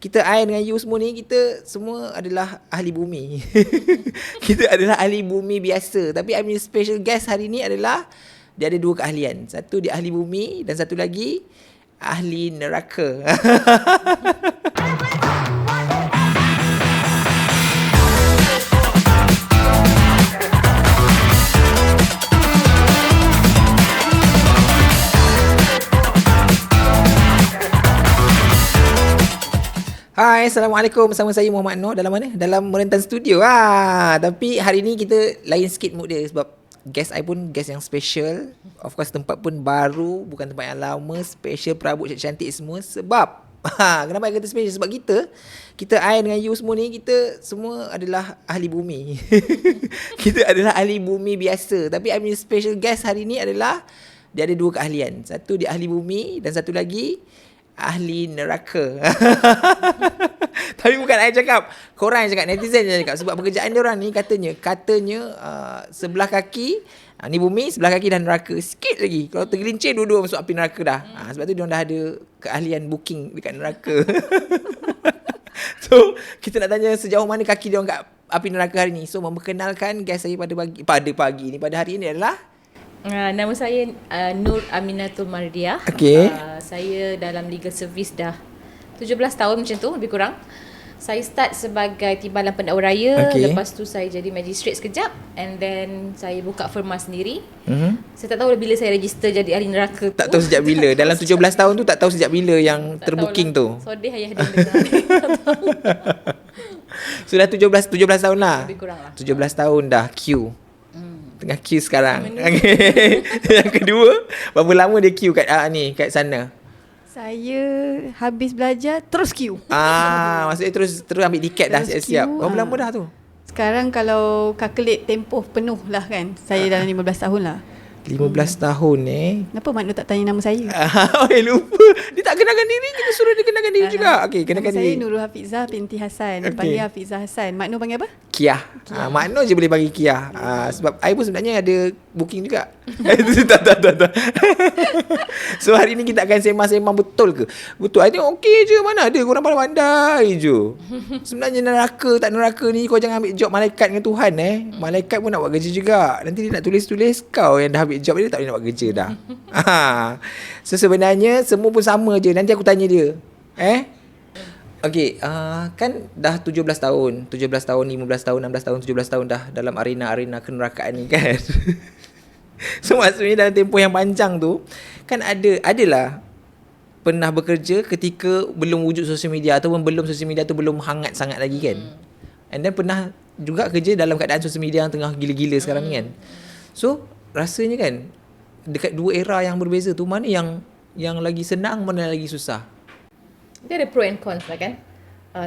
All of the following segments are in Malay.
kita I dengan you semua ni, kita semua adalah ahli bumi. Kita adalah ahli bumi biasa. Tapi I punya special guest hari ni adalah, dia ada dua keahlian. Satu dia ahli bumi dan satu lagi ahli neraka. Hai, Assalamualaikum. Bersama saya Muhammad Noor. Dalam mana? Dalam Merentan Studio. Tapi hari ni kita lain sikit mood dia sebab guest I pun guest yang special. Of course tempat pun baru, bukan tempat yang lama. Special, perabot cantik semua. Sebab kenapa I kata special? Sebab kita I dengan you semua ni, kita semua adalah ahli bumi. Kita adalah ahli bumi biasa. Tapi I punya special guest hari ni adalah, dia ada dua keahlian. Satu dia ahli bumi dan satu lagi ahli neraka. Tapi bukan I cakap, korang yang cakap, netizen yang cakap. Sebab pekerjaan dia orang ni katanya sebelah kaki ni bumi, sebelah kaki dan neraka. Sikit lagi kalau tergelincir dua-dua masuk api neraka dah. Sebab tu dia orang dah ada keahlian booking dekat neraka. So kita nak tanya sejauh mana kaki dia orang kat api neraka hari ni. So memperkenalkan guest saya pada hari ini adalah nama saya Nur Aminatul Mardiah. Okay. Saya dalam legal service dah 17 tahun macam tu, lebih kurang. Saya start sebagai timbalan pendakwa raya. Okay. Lepas tu saya jadi magistrate sekejap. And then saya buka firma sendiri. Saya tak tahu bila saya register jadi ahli neraka tu. Tak tahu sejak bila. Dalam 17 tahun tu tak tahu sejak bila yang tak terbooking tu. Sodih ayah dia dengar. Tak tahu. Sudah 17 tahun lah. Lebih kurang lah. 17 tahun dah queue. Tengah queue sekarang. Okay. Yang kedua, berapa lama dia queue kat kat sana? Saya habis belajar terus queue. Maksudnya terus ambil tiket dah siap-siap. Berapa lama dah tu? Sekarang kalau calculate tempoh penuh lah kan. Saya dalam 15 tahun lah. 15 tahun Kenapa Mak Nur tak tanya nama saya? Lupa. Dia tak kenalkan diri, kita suruh dia kenalkan diri juga. Okey, kenalkan nama diri. saya Nurul Hafizah binti Hassan. Okey. Panggil Hafizah Hassan. Mak Nur panggil apa? Kiah. Mak Nur je boleh bagi Kiah. Sebab I pun sebenarnya ada booking juga. Tak. So hari ni kita akan sembang-sembang betul ke? Betul. I tengok okey je, mana ada korang pandai-pandai je. Sebenarnya neraka tak neraka ni, kau jangan ambil job malaikat dengan Tuhan Malaikat pun nak buat kerja juga. Nanti dia nak tulis-tulis, kau yang dah ambil job dia tak boleh nak buat kerja dah. So sebenarnya semua pun sama je. Nanti aku tanya dia. Okey, kan dah 17 tahun, 15 tahun, 16 tahun, 17 tahun dah dalam arena kenerakaan ni kan. So maksudnya dalam tempoh yang panjang tu kan adalah pernah bekerja ketika belum wujud sosial media ataupun belum sosial media tu belum hangat sangat lagi kan. And then pernah juga kerja dalam keadaan sosial media yang tengah gila-gila sekarang ni kan. So rasanya kan dekat dua era yang berbeza tu, mana yang lagi senang, mana yang lagi susah? Dia ada pro and cons lah kan.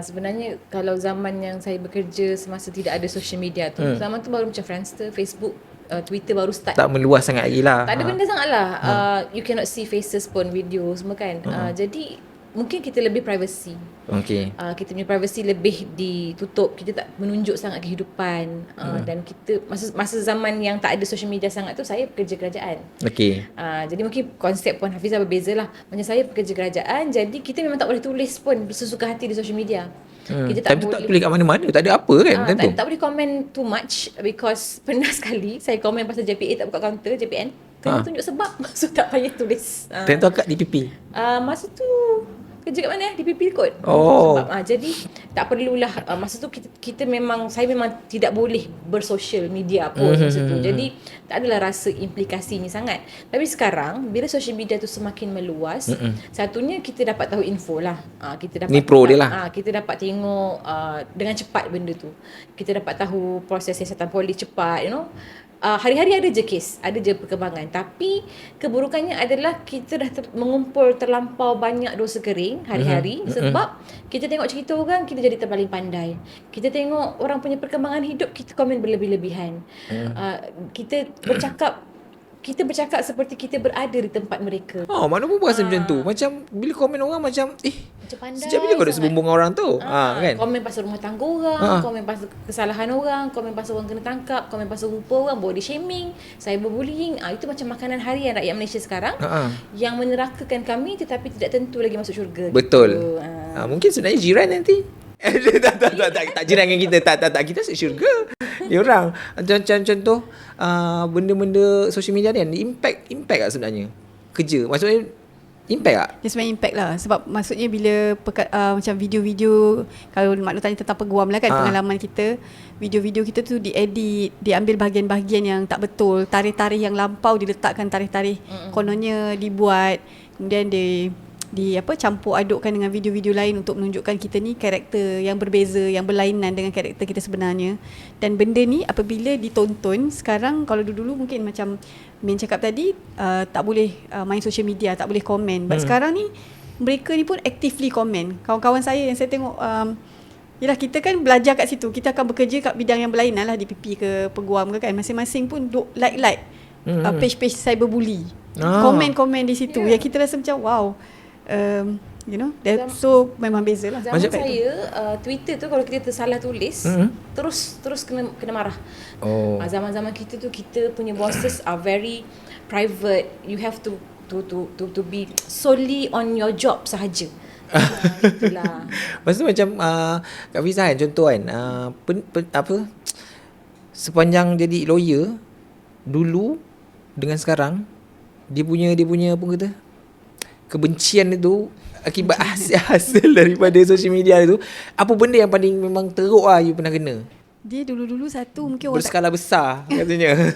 Sebenarnya kalau zaman yang saya bekerja semasa tidak ada social media tu, zaman tu baru macam Friendster, Facebook, Twitter baru start. Tak meluas sangat lagi lah. Tak ada benda sangat lah. You cannot see faces pun, video semua kan. Jadi mungkin kita lebih privacy. Okay. Kita punya privacy lebih ditutup. Kita tak menunjuk sangat kehidupan. Dan kita masa zaman yang tak ada social media sangat tu, saya pekerja kerajaan. Okay. Jadi mungkin konsep Puan Hafizah berbeza lah. Macam saya pekerja kerajaan, jadi kita memang tak boleh tulis pun sesuka hati di social media. Kita tak tulis kat mana-mana, tak ada apa kan tentu. Tak boleh komen too much because pernah sekali saya komen pasal JPA tak buka kaunter, JPN. Kena tunjuk sebab, so tak payah tulis. Tentu akak DPP. Masa tu kerja kat mana? DPP kot. Sebab, jadi tak perlulah masa tu saya memang tidak boleh bersosial media pun masa tu. Jadi tak adalah rasa implikasinya sangat. Tapi sekarang bila social media tu semakin meluas, satunya kita dapat tahu info lah. Kita dapat Ni pro dia lah. Kita dapat tengok dengan cepat benda tu. Kita dapat tahu proses siasatan polis cepat, hari-hari ada je kes, ada je perkembangan. Tapi keburukannya adalah kita dah mengumpul terlampau banyak dosa kering hari-hari. Sebab kita tengok cerita orang, kita jadi terpaling pandai. Kita tengok orang punya perkembangan hidup, kita komen berlebih-lebihan. Kita bercakap, kita bercakap seperti kita berada di tempat mereka. Mana pun rasa macam tu. Macam bila komen orang macam Macam pandai sejak bila kau dah sebumbung orang tu? Kan? Komen pasal rumah tangga orang, komen pasal kesalahan orang, komen pasal orang kena tangkap, komen pasal rupa orang, body shaming, cyberbullying. Itu macam makanan harian rakyat Malaysia sekarang yang menerakakan kami tetapi tidak tentu lagi masuk syurga. Betul. Gitu. Mungkin sebenarnya jiran nanti. tak jiran dengan kita. Tak kita masuk syurga. Dia orang macam contoh benda-benda social media ni impact tak sebenarnya kerja, maksudnya impact tak? Dia sebenarnya impact lah. Sebab maksudnya bila macam video-video, kalau makna tanya tentang peguam lah kan, pengalaman kita, video-video kita tu diedit, diambil bahagian-bahagian yang tak betul, tarikh-tarikh yang lampau diletakkan, tarikh-tarikh kononnya dibuat, kemudian campur adukkan dengan video-video lain untuk menunjukkan kita ni karakter yang berbeza, yang berlainan dengan karakter kita sebenarnya. Dan benda ni apabila ditonton sekarang, kalau dulu mungkin macam Min cakap tadi, tak boleh main social media, tak boleh komen. But sekarang ni mereka ni pun actively komen. Kawan-kawan saya yang saya tengok, yelah kita kan belajar kat situ, kita akan bekerja kat bidang yang berlainan lah, di PP ke peguam ke kan, masing-masing pun like page-page cyberbully, komen-komen di situ, yang kita rasa macam wow. So memang beza lah. Zaman saya Twitter tu kalau kita tersalah tulis terus kena marah. Zaman-zaman kita tu kita punya bosses are very private. You have to be solely on your job sahaja. Itulah. Lepas tu macam Kak Fiza kan, contoh kan, sepanjang jadi lawyer dulu dengan sekarang, dia punya apa kata, kebencian itu akibat hasil daripada social media itu, apa benda yang paling memang teruk you pernah kena? Dia dulu-dulu satu mungkin orang berskala besar katanya.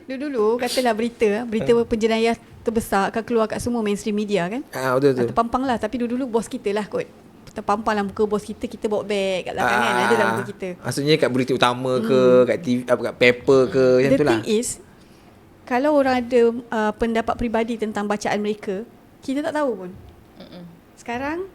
Dulu katalah berita penjenayah terbesar akan keluar kat semua mainstream media kan. Betul. Terpampang lah, tapi dulu bos kita lah kot. Terpampang lah muka bos kita bawa beg kat belakang kan, ada dalam muka kita. Maksudnya kat berita utama ke, kat TV, kat paper ke, macam tu lah. The thing is, kalau orang ada pendapat peribadi tentang bacaan mereka, kita tak tahu pun. Sekarang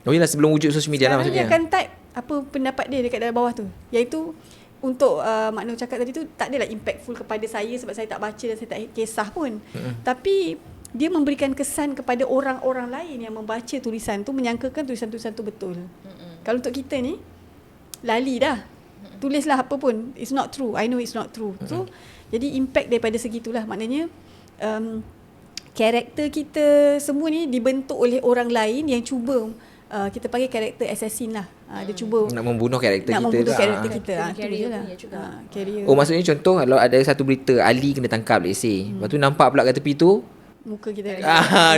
yelah, sebelum wujud social media lah maksudnya. Sekarang dia akan type apa pendapat dia dekat dalam bawah tu, iaitu untuk makna cakap tadi tu tak adalah impactful kepada saya sebab saya tak baca dan saya tak kisah pun. Tapi dia memberikan kesan kepada orang-orang lain yang membaca tulisan tu, menyangkakan tulisan-tulisan tu betul. Kalau untuk kita ni lali dah, tulislah apa pun, it's not true, I know it's not true. So jadi impact daripada segitulah, maknanya karakter kita semua ni dibentuk oleh orang lain yang cuba kita panggil karakter assassin lah. Dia cuba nak membunuh karakter nak kita. Membunuh karakter kita. Carrier. Maksudnya contoh kalau ada satu berita Ali kena tangkap, let's say. Lepas tu nampak pula kat tepi tu muka kita.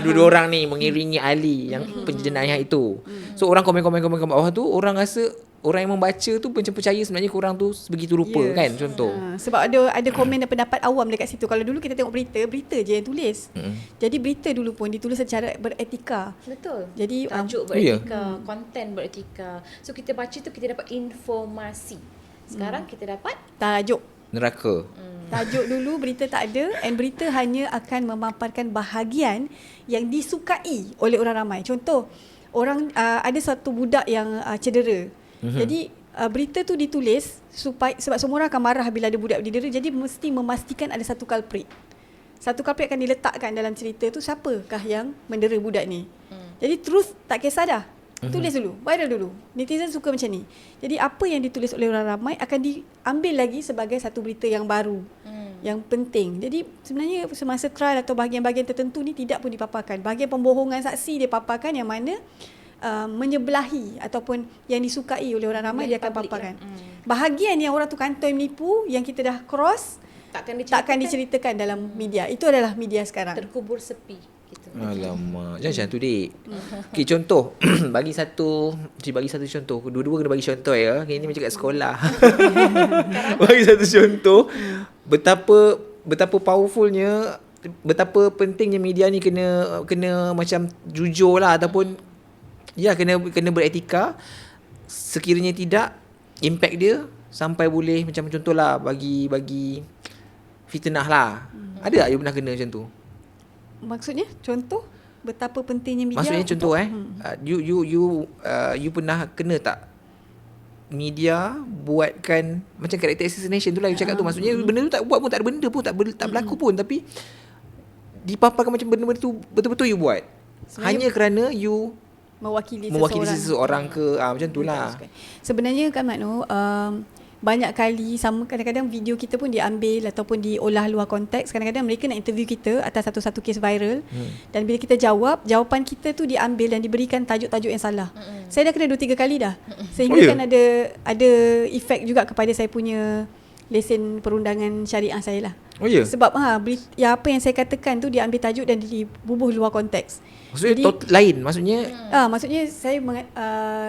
Dua orang ni mengiringi Ali yang penjenayah itu. So orang komen bawah tu, orang rasa orang yang membaca tu macam percaya sebenarnya korang tu begitu rupa kan, contoh. Sebab ada komen dan pendapat awam dekat situ. Kalau dulu kita tengok berita je yang tulis. Jadi berita dulu pun ditulis secara beretika. Betul. Jadi tajuk beretika, konten beretika. So kita baca tu kita dapat informasi. Sekarang kita dapat tajuk neraka. Tajuk dulu berita tak ada, and berita hanya akan memaparkan bahagian yang disukai oleh orang ramai. Contoh, orang ada satu budak yang cedera. Jadi berita tu ditulis sebab semua orang akan marah bila ada budak berdidera, jadi mesti memastikan ada satu culprit. Satu culprit akan diletakkan dalam cerita tu, siapakah yang mendera budak ni. Jadi truth tak kisah dah. Tulis dulu, viral dulu. Netizen suka macam ni. Jadi apa yang ditulis oleh orang ramai akan diambil lagi sebagai satu berita yang baru, yang penting. Jadi sebenarnya semasa trial atau bahagian-bahagian tertentu ni tidak pun dipaparkan. Bahagian pembohongan saksi dia paparkan, yang mana menyebelahi ataupun yang disukai oleh orang ramai dia akan paparkan. Bahagian yang orang tu kantoi menipu, yang kita dah cross, takkan diceritakan dalam media. Itu adalah media sekarang. Terkubur sepi gitu. Alamak, jangan macam tu dik. Okay, contoh bagi satu contoh. Dua-dua kena bagi contoh ya. Ini macam kat sekolah. Bagi satu contoh betapa powerfulnya, betapa pentingnya media ni kena macam jujur lah, ataupun ya kena beretika. Sekiranya tidak, impact dia sampai boleh macam contohlah bagi fitnah lah. Ada tak you pernah kena macam tu? Maksudnya contoh betapa pentingnya media. Maksudnya contoh you pernah kena tak media buatkan macam character assassination tu lah you cakap tu. Maksudnya benda tu tak buat pun, tak ada benda pun, tak berlaku pun, tapi dipaparkan macam benda-benda tu betul-betul you buat. Hanya kerana you mewakili seseorang ke macam tu lah. Sebenarnya kan Makno, banyak kali sama, kadang-kadang video kita pun diambil ataupun diolah luar konteks. Kadang-kadang mereka nak interview kita atas satu-satu kes viral, dan bila kita jawab, jawapan kita tu diambil dan diberikan tajuk-tajuk yang salah. Saya dah kena 2-3 kali dah. Sehingga kan ada efek juga kepada saya punya lesen perundangan syariah saya lah. Oh ya? Sebab apa yang saya katakan tu diambil tajuk dan dibubuh luar konteks. Maksudnya lain, maksudnya maksudnya saya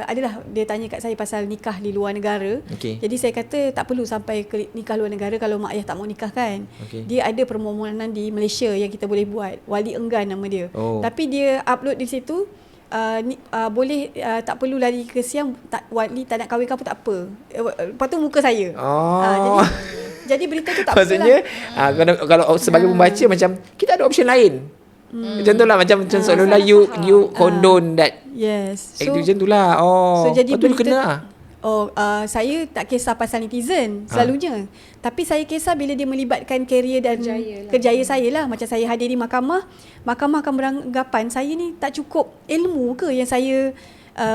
adalah dia tanya kat saya pasal nikah di luar negara. Jadi saya kata tak perlu sampai ke nikah luar negara kalau mak ayah tak mau nikah kan. Dia ada permohonan di Malaysia yang kita boleh buat. Wali enggan nama dia. Tapi dia upload di situ boleh tak perlu lari ke siang, wali tak nak kahwin pun tak apa. Lepas tu muka saya. Jadi berita tu tak maksudnya kalau sebagai pembaca macam kita ada option lain. Macam tu lah, macam seolah-olah you condone that. Yes. So macam tu lah. So jadi berita, kena lah. Saya tak kisah pasal netizen selalunya. Tapi saya kisah bila dia melibatkan kerjaya dan kerjaya saya lah. Macam saya hadir di mahkamah akan beranggapan saya ni tak cukup ilmu ke yang saya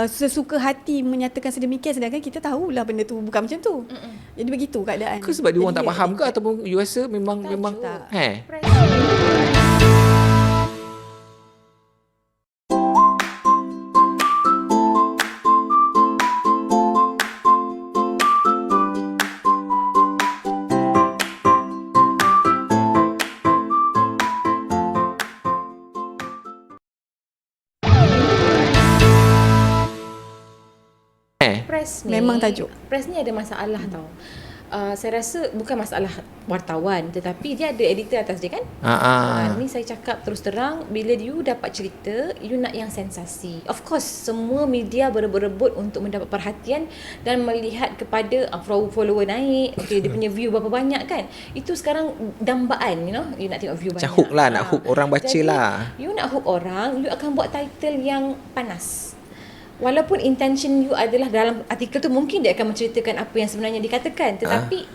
sesuka hati menyatakan sedemikian, sedangkan kita tahulah benda tu bukan macam tu. Jadi begitu keadaan. Ke sebab dia orang tak faham ke, ataupun you rasa memang tak. Press ni, memang tajuk. Press ni ada masalah tau. Saya rasa bukan masalah wartawan, tetapi dia ada editor atas dia kan. Ni saya cakap terus terang, bila you dapat cerita, you nak yang sensasi. Of course, semua media berebut-rebut untuk mendapat perhatian dan melihat kepada follower naik, dia punya view berapa banyak kan. Itu sekarang dambaan, you nak tengok view banyak. Macam hook lah, nak hook orang baca. Jadi, lah. You nak hook orang, you akan buat title yang panas. Walaupun intention you adalah dalam artikel tu mungkin dia akan menceritakan apa yang sebenarnya dikatakan, tetapi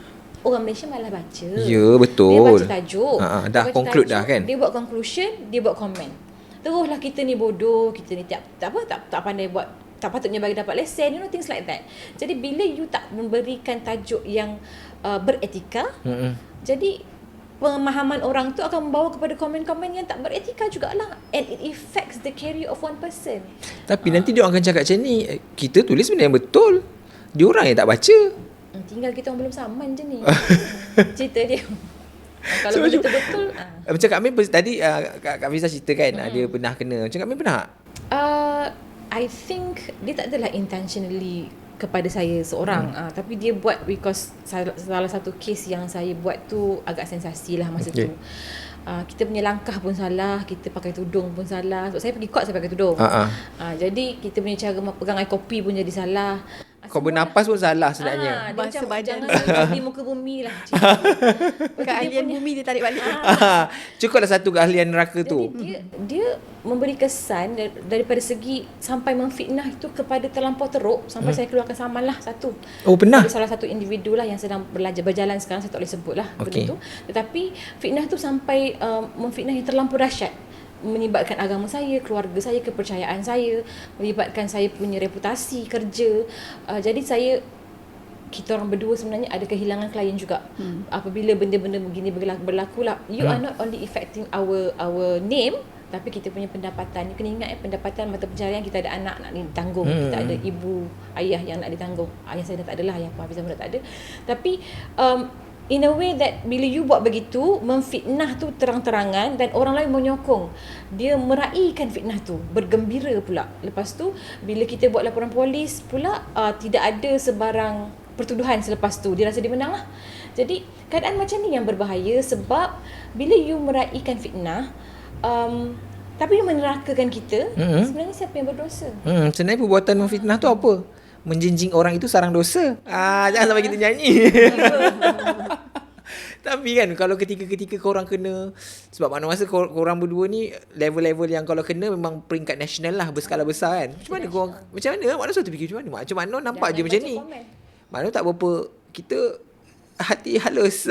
orang Malaysia malah baca. Ya, betul. Dia baca tajuk. Dah conclude dah kan. Dia buat conclusion, dia buat komen. Teruslah kita ni bodoh, kita ni tak pandai buat, tak patutnya bagi dapat lesen, things like that. Jadi bila you tak memberikan tajuk yang beretika, jadi pemahaman orang tu akan membawa kepada komen-komen yang tak beretika jugalah, and it affects the career of one person. Tapi nanti dia orang akan cakap macam ni, kita tulis benda yang betul, dia orang yang tak baca. Tinggal kita orang belum saman je ni. Cerita dia. Kalau betul-betul macam Kak Min tadi Kak Fiza cerita kan, dia pernah kena. Macam Kak Min pernah? I think dia tak adalah intentionally kepada saya seorang, tapi dia buat because salah satu kes yang saya buat tu agak sensasi lah masa tu. Kita punya langkah pun salah, kita pakai tudung pun salah. Sebab saya pergi court saya pakai tudung. Jadi kita punya cara pegang air kopi pun jadi salah. Kau bernafas pun salah sebenarnya. Bahasa badan jangan di muka bumi lah. Keahlian bumi dia tarik balik. Cukuplah satu keahlian neraka tu. Dia memberi kesan daripada segi sampai memfitnah itu kepada terlampau teruk, sampai saya keluarkan saman lah satu. Oh, pernah? Ada salah satu individu lah yang sedang berjalan sekarang, saya tak boleh sebut lah benda tu. Tetapi fitnah tu sampai memfitnah yang terlampau dahsyat, melibatkan agama saya, keluarga saya, kepercayaan saya, melibatkan saya punya reputasi kerja. Jadi kita orang berdua sebenarnya ada kehilangan klien juga. Apabila benda-benda begini berlaku lah, you are not only affecting our name, tapi kita punya pendapatan. You kena ingat pendapatan mata pencaharian, kita ada anak nak ditanggung, kita ada ibu, ayah yang nak ditanggung. Ayah saya dah tak adalah, yang Pak Hafizah dah tak ada. Tapi in a way that bila you buat begitu, memfitnah tu terang-terangan dan orang lain menyokong, dia meraihkan fitnah tu, bergembira pula. Lepas tu bila kita buat laporan polis pula, tidak ada sebarang pertuduhan selepas tu, dia rasa dia menang lah. Jadi keadaan macam ni yang berbahaya, sebab bila you meraihkan fitnah, tapi you menerakakan kita, sebenarnya siapa yang berdosa? Sebenarnya perbuatan memfitnah tu apa? Menjinjing orang itu sarang dosa. Jangan sampai kita nyanyi. Tapi kan kalau ketika korang kena, sebab mana masa korang berdua ni level-level yang kalau kena memang peringkat nasional lah, berskala besar kan. Macam mana korang, macam mana suatu fikir macam mana nampak je macam ni. Mana tak berapa kita hati halus.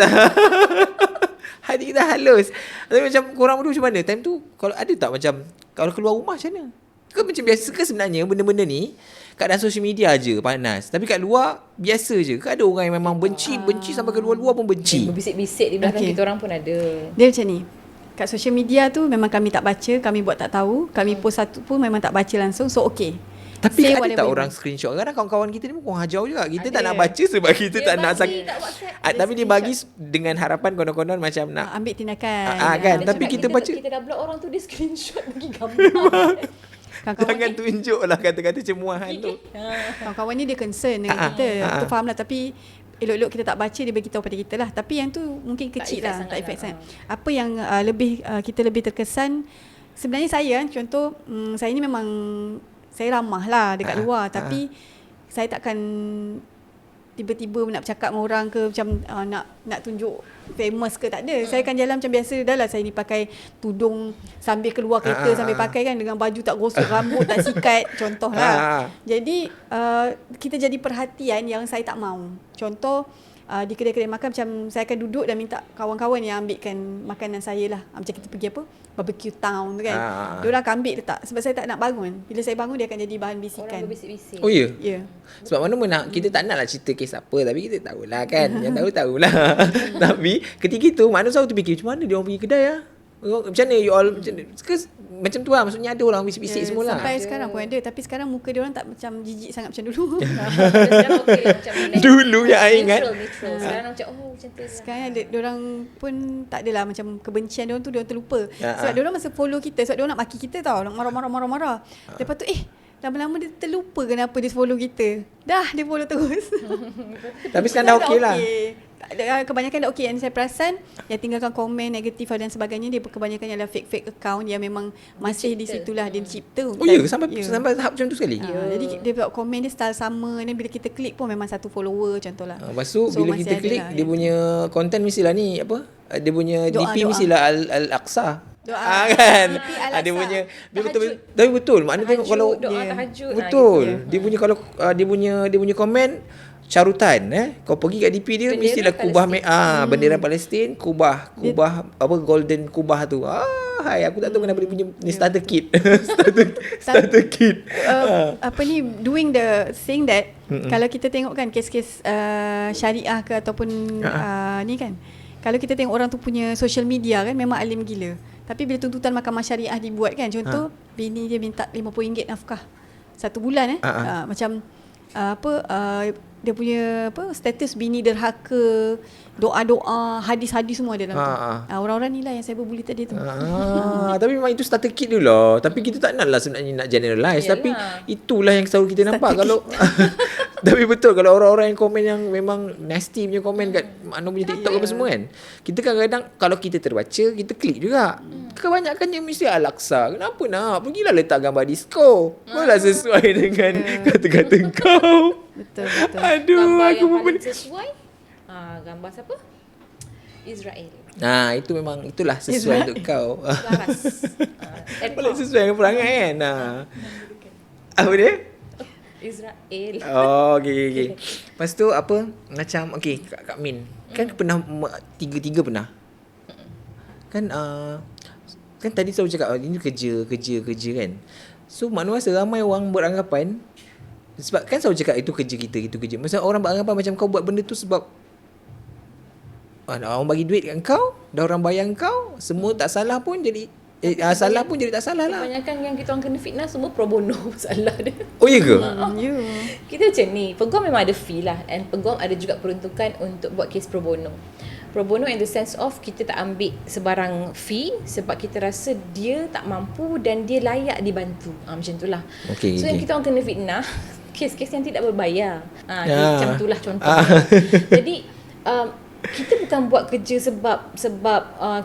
Hati kita halus. Tapi macam korang berdua macam mana? Time tu kalau ada tak macam kalau keluar rumah macam mana? Ke macam biasa ke sebenarnya benda-benda ni kat dalam social media je panas. Tapi kat luar biasa je. Ke ada orang yang memang benci sampai ke luar-luar pun benci. Berbisik-bisik di belakang kita orang pun ada. Dia macam ni. Kat social media tu memang kami tak baca, kami buat tak tahu. Kami post satu pun memang tak baca langsung. So okay. Tapi Say ada whatever tak you orang want. screenshot? Kadang kawan-kawan kita ni pun hajau juga. Kita tak Ada. nak baca sebab kita Dia tak nak bagi kat WhatsApp, tapi dia bagi dengan harapan konon-konon macam nak Ambil tindakan. kan. Dia Tapi cakap kita baca. Kita dah block orang tu, dia screenshot bagi gambar. Kawan-kawan Jangan ni, tunjuk lah kata-kata cemuahan tu. kawan-kawan ni dia concern dengan kita. Kita faham lah. Tapi elok-elok kita tak baca, dia bagi tahu pada kita lah. Tapi yang tu mungkin kecil effect lah. sangat Tak effect lah. sangat. Apa yang kita lebih terkesan, sebenarnya saya contoh, saya ni memang saya ramah lah dekat luar. Tapi saya takkan tiba-tiba nak bercakap dengan orang ke macam nak tunjuk famous ke, tak ada. Saya akan jalan macam biasa. Dah lah saya ni pakai tudung sambil keluar kereta, sambil pakai kan, dengan baju tak gosok, rambut tak sikat, contoh lah. Jadi kita jadi perhatian yang saya tak mahu. Contoh di kedai-kedai makan, macam saya akan duduk dan minta kawan-kawan yang ambilkan makanan saya lah. Macam kita pergi apa, barbecue town tu kan, diorang akan ambil letak. Sebab saya tak nak bangun. Bila saya bangun, dia akan jadi bahan bisikan. Orang berbisik-bisik. Oh ya? Ya. Sebab mana pun kita tak nak lah cerita kes apa. Tapi kita tahulah kan. Yang tahulah. Tapi ketika itu makna selalu terfikir, macam mana dia orang pergi kedai lah. Macam mana you all macam tu lah. Maksudnya ada orang bisik-bisik semua lah. Sampai sekarang pun ada. Tapi sekarang muka dia orang tak macam jijik sangat macam dulu. Sekarang okey lah, macam Dulu yang I ingat. Neutral. Sekarang macam macam tu lah. Sekarang dia orang pun tak adalah macam kebencian dia orang tu, dia orang terlupa. Sebab dia orang masa follow kita, sebab dia orang nak maki kita tau, nak marah-marah. Lepas tu lama-lama dia terlupa kenapa dia follow kita. Dah dia follow terus. Tapi sekarang dah okey lah. Kebanyakan dah okey. Yang saya perasan, yang tinggalkan komen negatif dan sebagainya, dia kebanyakan adalah fake account yang memang masih di situlah, dia cipta. Oh ya, sampai tahap macam tu sekali. Jadi dia buat komen dia style sama, dan bila kita klik pun memang satu follower contohlah. Lepas tu bila masih kita ada klik lah, dia punya konten mestilah ni apa? Dia punya Doa, DP doa. mestilah Al-Aqsa. Doa. Kan. DP Al-Aqsa. Dia punya dia Tahajud. betul. Tapi betul. Maknanya tengok kalau Doa tahajud. betul. Gitu. Dia punya kalau dia punya komen carutan kau pergi kat DP dia Bendera mestilah kubah bendera Palestin, kubah apa golden kubah tu. Hai aku tak tahu kenapa dia punya ni starter kit. starter kit. Apa ni, doing the saying that kalau kita tengok kan kes-kes syariah ke ataupun ni kan, kalau kita tengok orang tu punya social media kan, memang alim gila. Tapi bila tuntutan mahkamah syariah dibuat kan, contoh bini dia minta RM50 nafkah 1 bulan macam dia punya status bini derhaka, doa-doa, hadis-hadis semua ada dalam tu. Orang-orang ni lah yang saya berbuli tadi tu. Tapi memang itu starter kit dulu lah. Tapi kita tak nak lah sebenarnya nak generalize. Yalah. Tapi itulah yang selalu kita nampak. Starter Kalau tapi betul, kalau orang-orang yang komen yang memang nasty punya komen kat Mano punya TikTok apa semua kan, kita kadang-kadang kalau kita terbaca, kita klik juga. Kebanyakannya mesti Al-Aqsa. Kenapa nak? Pergilah letak gambar disco. Malah sesuai dengan kata-kata kau. Betul. Aduh, Gambar aku yang pun paling sesuai gambar siapa? Israel. Nah, itu memang itulah sesuai untuk kau. Laras. Boleh sesuai dengan perangai kan. Apa dia? Israel. Oh, okey. Lepas tu apa? Macam okey, Kak Min. Kan pernah tiga pernah. Kan kan tadi saya cakap ini kerja kan. So maknanya ramai orang beranggapan, sebab kan saya cakap itu kerja kita, itu kerja. Masa orang beranggapan macam kau buat benda tu sebab orang bagi duit kat kau, dah orang bayar kau, semua tak salah pun jadi salah pun jadi tak salah lah. Kebanyakan yang kita orang kena fitnah semua pro bono masalah dia. Oh ya ke? Kita macam ni, peguam memang ada fee lah, and peguam ada juga peruntukan untuk buat kes pro bono. Pro bono in the sense of kita tak ambil sebarang fee sebab kita rasa dia tak mampu dan dia layak dibantu. Macam tu lah. Okay, so yang kita orang kena fitnah kes-kes yang tidak berbayar. Macam tu lah contoh. Jadi kita bukan buat kerja sebab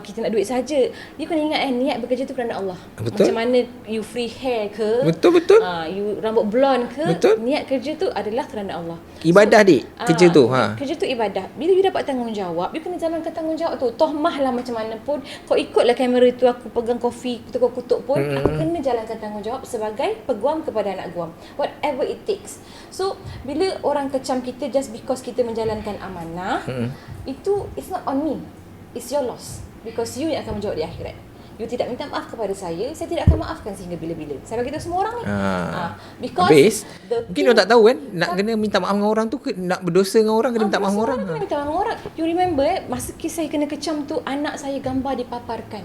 kita nak duit saja. You kena ingat niat bekerja tu kerana Allah. Betul. Macam mana you free hair ke? Betul. You rambut blonde ke? Betul. Niat kerja tu adalah kerana Allah. Ibadah dik, kerja tu. Kerja tu ibadah. Bila you dapat tanggungjawab, you kena jalankan tanggungjawab tu. Tohmah lah macam mana pun. Kau ikutlah kamera tu, aku pegang kopi, kutuk-kutuk pun, aku kena jalankan tanggungjawab sebagai peguam kepada anak guam. Whatever it takes. So, bila orang kecam kita just because kita menjalankan amanah, itu it's not on me. It's your loss. Because you yang akan menjawab di akhirat. You tidak minta maaf kepada saya tidak akan maafkan sehingga bila-bila. Saya bagi tahu semua orang ni. Because habis, mungkin orang tak tahu kan, nak kena minta maaf dengan orang tu, nak berdosa dengan orang kena minta maaf dengan orang. Kena minta maaf dengan orang. You remember masa kes saya kena kecam tu, anak saya gambar dipaparkan.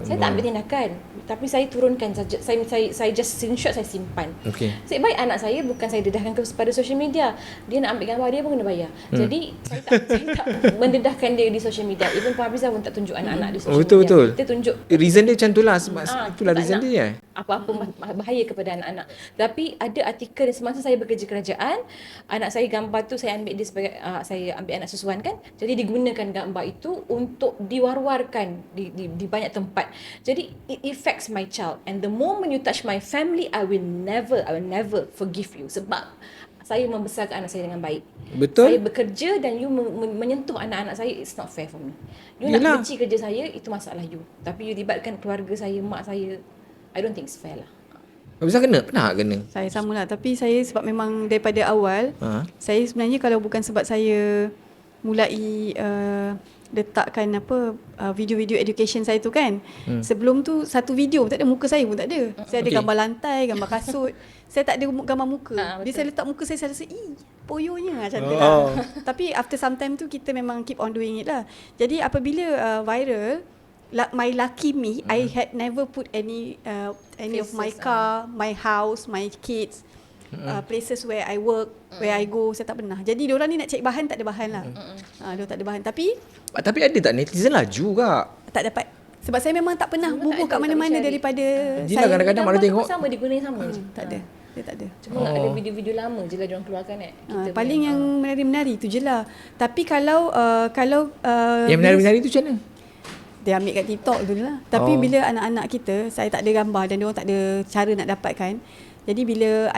Saya tak ambil tindakan, tapi saya turunkan saja. Saya just screenshot, saya simpan. Okay. Saya baik anak saya bukan saya dedahkan kepada social media. Dia nak ambil gambar dia pun kena bayar. Jadi saya tak mendedahkan dia di social media. Even Puan Hafizah pun tak tunjuk anak-anak di social media. Betul. Kita tunjuk Reason dia macam tu lah. Sebab itulah reason dia. Apa-apa bahaya kepada anak-anak. Tapi ada artikel semasa saya bekerja kerajaan, anak saya gambar tu saya ambil dia sebagai saya ambil anak susuan kan. Jadi digunakan gambar itu untuk diwar-warkan di banyak tempat. Jadi it affects my child, and the moment you touch my family, I will never forgive you, sebab saya membesarkan anak saya dengan baik. Betul. Saya bekerja dan you menyentuh anak-anak saya, it's not fair for me. You nak benci kerja saya, itu masalah you. Tapi you libatkan keluarga saya, mak saya, I don't think it's fair lah. Bisa kena? Pernah kena? Saya samalah, tapi saya sebab memang daripada awal, saya sebenarnya kalau bukan sebab saya mulai letakkan video-video education saya tu kan. Sebelum tu satu video tak ada, muka saya pun tak ada. Saya ada gambar lantai, gambar kasut. Saya tak ada gambar muka. Dia saya letak muka saya rasa poyonya macam tu lah. Tapi after some time tu kita memang keep on doing it lah. Jadi apabila viral, my lucky me, I had never put any of my car, my house, my kids, places where I work, where I go, saya tak pernah. Jadi diorang ni nak cek bahan, tak ada bahan lah. Diorang tak ada bahan. Tapi ada tak netizen laju juga? tak dapat. Sebab saya memang tak pernah bubuh kat mana-mana daripada Yelah, saya. kadang-kadang malah tengok sama, diguna yang sama je. Tak ada. Dia tak ada. Cuma ada video-video lama je lah diorang keluarkan Paling yang menari-menari tu je lah. Tapi kalau yang menari-menari tu macam mana? dia ambil kat TikTok tu lah. Tapi bila anak-anak kita, saya tak ada gambar dan diorang tak ada cara nak dapatkan. Jadi bila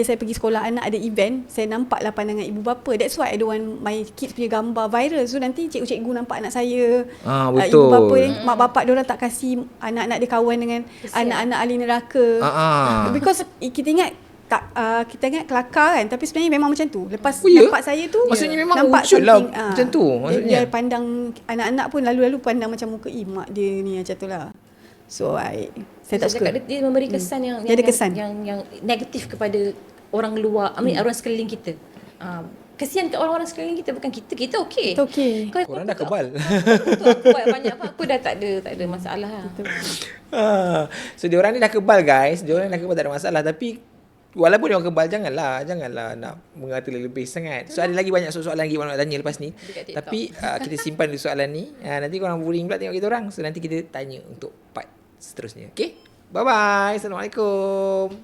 saya pergi sekolah anak ada event, saya nampaklah pandangan ibu bapa. That's why I don't want my kids punya gambar viral. So nanti cikgu-cikgu nampak anak saya. Betul. Ibu bapa mak bapak diorang tak kasih anak-anak dia kawan dengan anak-anak ahli neraka. Because kita ingat kita ingat kelakar kan, tapi sebenarnya memang macam tu. Lepas nampak saya tu, maksudnya memang nampak wujud lah macam tu maksudnya. Dia pandang anak-anak pun lalu-lalu pandang macam muka mak dia ni macam tu lah. So saya tak suka. Dia memberi kesan yang negatif kepada orang luar, orang sekeliling kita. Kesian ke orang-orang sekeliling kita, bukan kita. Kita okey. Kita okey. Korang dah kebal. Aku buat banyak apa dah tak ada masalah lah. So diorang ni dah kebal guys. Diorang dah kebal, tak ada masalah. Tapi walaupun diorang kebal, janganlah nak mengata lebih sangat. So ada lagi banyak soalan lagi orang nak tanya lepas ni. Tapi kita simpan dulu soalan ni. Nanti korang boring pula tengok kita orang. So nanti kita tanya untuk part seterusnya. Okay? Bye-bye. Assalamualaikum.